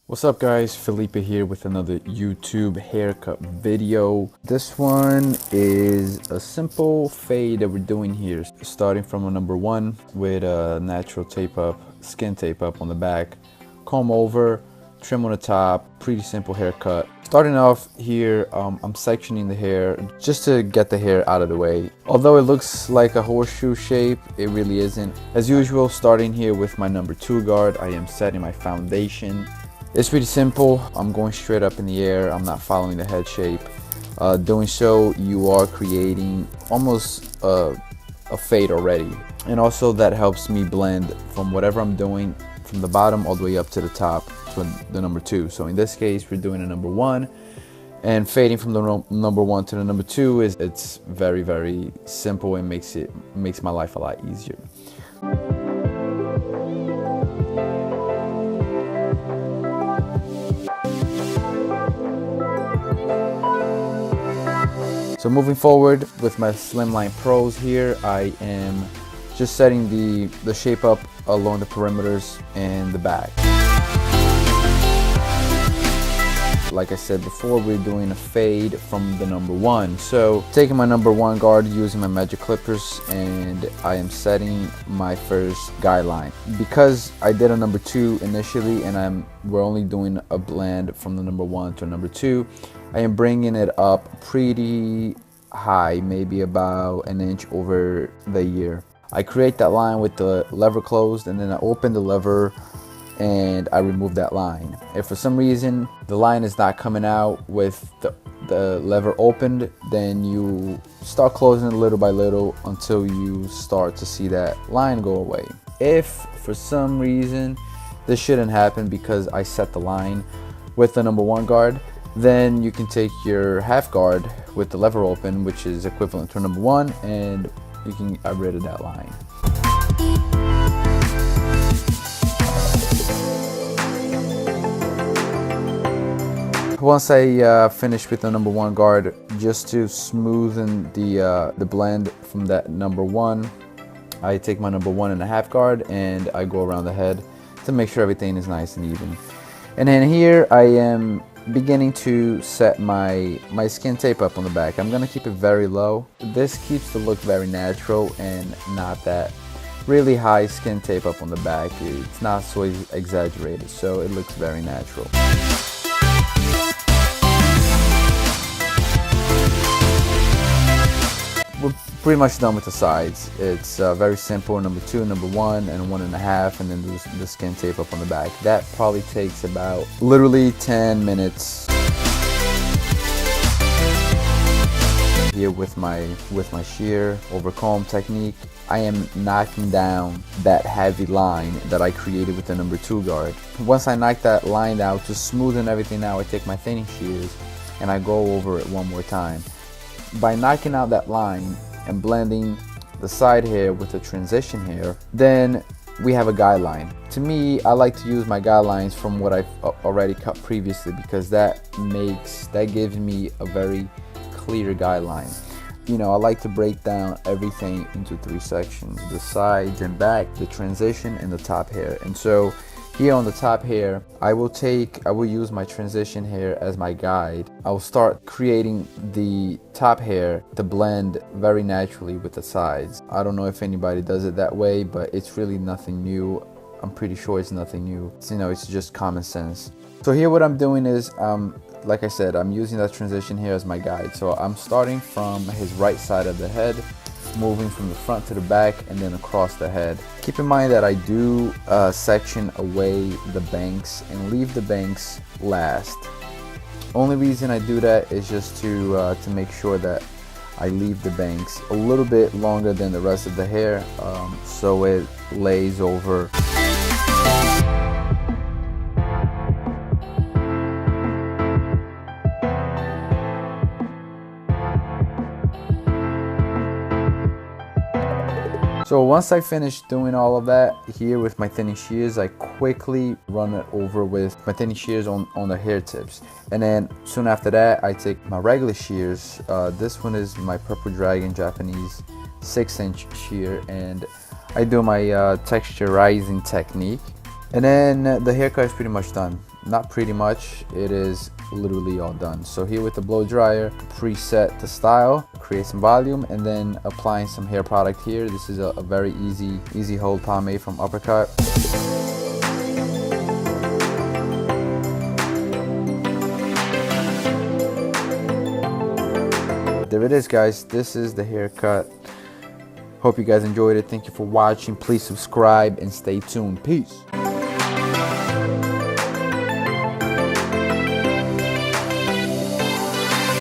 What's up guys, Felipe here with another YouTube haircut video. This one is a simple fade that we're doing here, starting from a number one with a natural tape up, skin tape up on the back, comb over, trim on the top, pretty simple haircut. Starting off here, I'm sectioning the hair just to get the hair out of the way. Although it looks like a horseshoe shape, it really isn't. As usual, starting here with my number two guard, I am setting my foundation. It's pretty simple. I'm going straight up in the air. I'm not following the head shape. Doing so, you are creating almost a fade already. And also that helps me blend from whatever I'm doing from the bottom all the way up to the top to the number two. So in this case, we're doing a number one, and fading from the number one to the number two it's very, very simple and makes my life a lot easier. So moving forward with my Slimline Pros here, I am just setting the shape up along the perimeters and the back. Like I said before, we're doing a fade from the number one. So taking my number one guard, using my magic clippers, and I am setting my first guideline. Because I did a number two initially and we're only doing a blend from the number one to number two, I am bringing it up pretty high, maybe about an inch over the ear. I create that line with the lever closed, and then I open the lever and I remove that line. If for some reason the line is not coming out with the lever opened, then you start closing it little by little until you start to see that line go away. If for some reason this shouldn't happen because I set the line with the number one guard, then you can take your half guard with the lever open, which is equivalent to number one, and you can get rid of that line. Once I finish with the number one guard, just to smoothen the blend from that number one, I take my number 1.5 guard and I go around the head to make sure everything is nice and even. And then here I am beginning to set my skin tape up on the back. I'm gonna keep it very low. This keeps the look very natural and not that really high skin tape up on the back. It's not so exaggerated, so it looks very natural. We're pretty much done with the sides. It's very simple, number two, number one, and 1.5, and then the skin tape up on the back. That probably takes about literally 10 minutes. Here with my shear over comb technique, I am knocking down that heavy line that I created with the number two guard. Once I knock that line out, to smoothen everything out, I take my thinning shears and I go over it one more time. By knocking out that line and blending the side hair with the transition hair, then we have a guideline. To me, I like to use my guidelines from what I've already cut previously, because that gives me a very clear guideline. You know, I like to break down everything into 3 sections: the sides and back, the transition, and the top hair. And so here on the top hair, I will use my transition hair as my guide. I will start creating the top hair to blend very naturally with the sides. I don't know if anybody does it that way, but it's really nothing new. I'm pretty sure it's nothing new. It's just common sense. So here what I'm doing is, like I said, I'm using that transition hair as my guide. So I'm starting from his right side of the head, moving from the front to the back and then across the head. Keep in mind that I do section away the banks and leave the banks last. Only reason I do that is just to make sure that I leave the banks a little bit longer than the rest of the hair, so it lays over. So once I finish doing all of that here with my thinning shears, I quickly run it over with my thinning shears on the hair tips. And then soon after that, I take my regular shears. This one is my Purple Dragon Japanese 6-inch shear, and I do my texturizing technique. And then the haircut is pretty much done. not pretty much, it is literally all done. So here with the blow dryer, preset the style, create some volume, and then applying some hair product here. This is a very easy hold pomade from Uppercut. There it is, guys. This is the haircut. Hope you guys enjoyed it. Thank you for watching. Please subscribe and stay tuned. Peace.